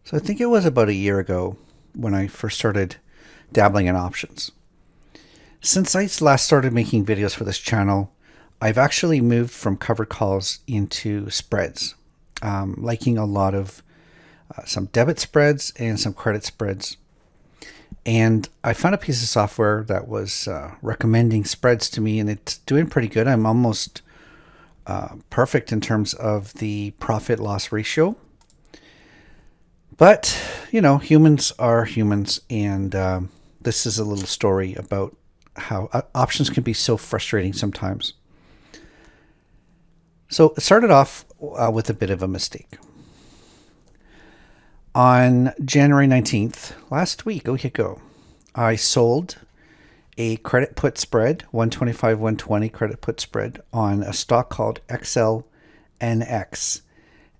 So I think it was about a year ago when I first started dabbling in options. Since I last started making videos for this channel, I've actually moved from covered calls into spreads, liking a lot of some debit spreads and some credit spreads. And I found a piece of software that was recommending spreads to me, and it's doing pretty good. I'm almost perfect in terms of the profit loss ratio. But, you know, humans are humans, and this is a little story about how options can be so frustrating sometimes. So it started off with a bit of a mistake. On January 19th, last week, a week ago, I sold a credit put spread, 125, 120 credit put spread on a stock called XLNX.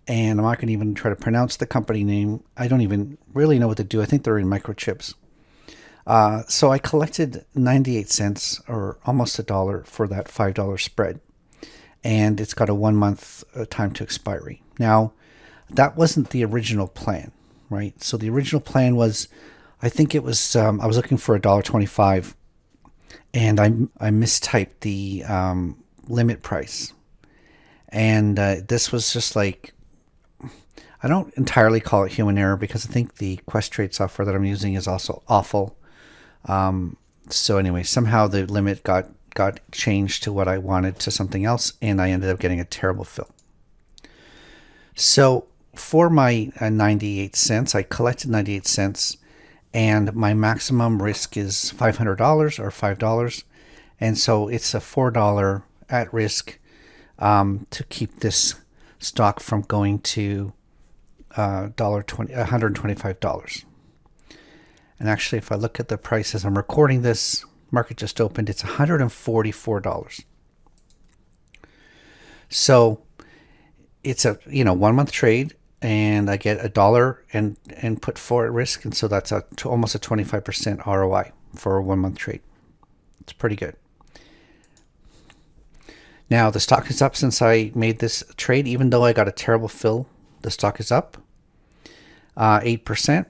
And I'm not going to even try to pronounce the company name. I don't even really know what to do. I think they're in microchips. So I collected 98 cents or almost $1 for that $5 spread. And it's got a 1 month time to expiry. Now, that wasn't the original plan, right? So the original plan was, I think it was, I was looking for $1.25, and I mistyped the limit price. And this was just like, I don't entirely call it human error because I think the Questrade software that I'm using is also awful. So anyway, somehow the limit got changed to what I wanted to something else, and I ended up getting a terrible fill. So for my 98 cents, I collected 98 cents, and my maximum risk is $500 or $5. And so it's a $4 at risk to keep this stock from going to $125. And actually, if I look at the price as I'm recording this, market just opened, it's $144. So it's a 1 month trade, and I get $1 and put 4 at risk, and so that's almost a 25% ROI for a 1 month trade. It's pretty good. Now the stock is up since I made this trade. Even though I got a terrible fill, the stock is up 8%.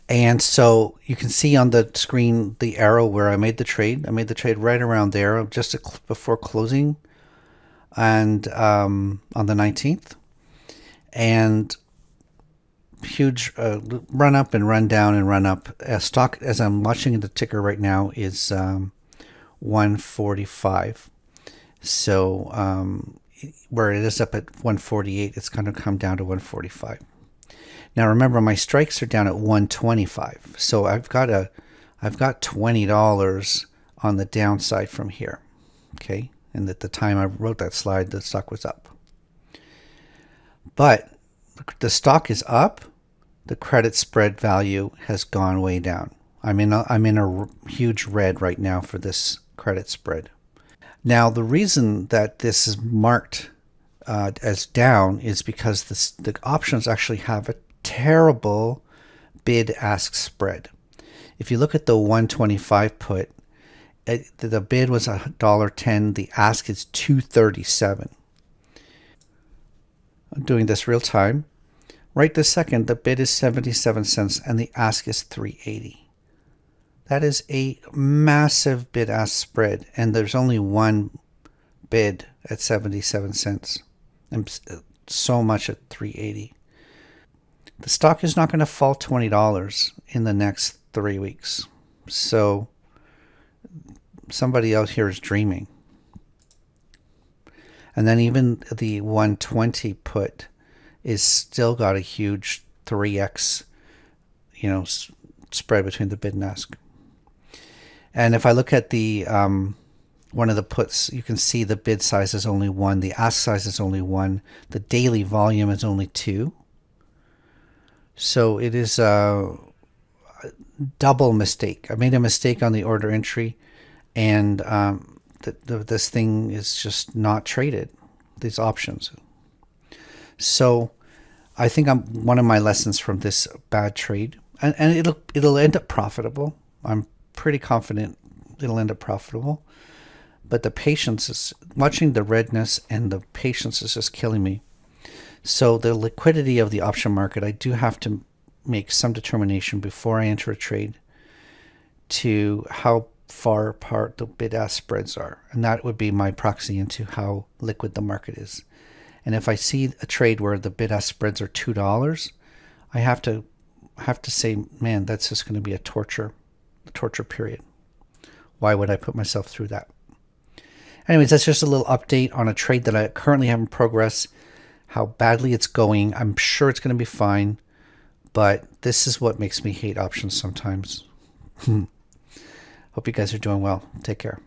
And so you can see on the screen the arrow where I made the trade. I made the trade right around there, just before closing, and on the 19th. And huge run up and run down and run up. Stock, as I'm watching the ticker right now, is 145. So where it is up at 148, it's going to come down to 145. Now remember, my strikes are down at 125, so I've got $20 on the downside from here. Okay, and at the time I wrote that slide, the stock was up. But the stock is up, the credit spread value has gone way down. I'm in a huge red right now for this credit spread. Now the reason that this is marked as down is because the options actually have a terrible bid-ask spread. If you look at the 125 put, the bid was $1.10. The ask is $2.37. I'm doing this real time. Right this second, the bid is 77 cents and the ask is $3.80. That is a massive bid-ask spread, and there's only one bid at 77 cents and so much at $3.80. The stock is not going to fall $20 in the next 3 weeks. So somebody out here is dreaming. And then even the 120 put is still got a huge 3x, spread between the bid and ask. And if I look at the one of the puts, you can see the bid size is only 1, the ask size is only 1, the daily volume is only 2. So it is a double mistake. I made a mistake on the order entry, and this thing is just not traded, these options. So I think one of my lessons from this bad trade, and it'll end up profitable. I'm pretty confident it'll end up profitable. But the patience is, watching the redness and the patience is just killing me. So the liquidity of the option market, I do have to make some determination before I enter a trade to how far apart the bid-ask spreads are. And that would be my proxy into how liquid the market is. And if I see a trade where the bid-ask spreads are $2, I have to say, man, that's just going to be a torture period. Why would I put myself through that? Anyways, that's just a little update on a trade that I currently have in progress, how badly it's going. I'm sure it's going to be fine, but this is what makes me hate options sometimes. Hope you guys are doing well. Take care.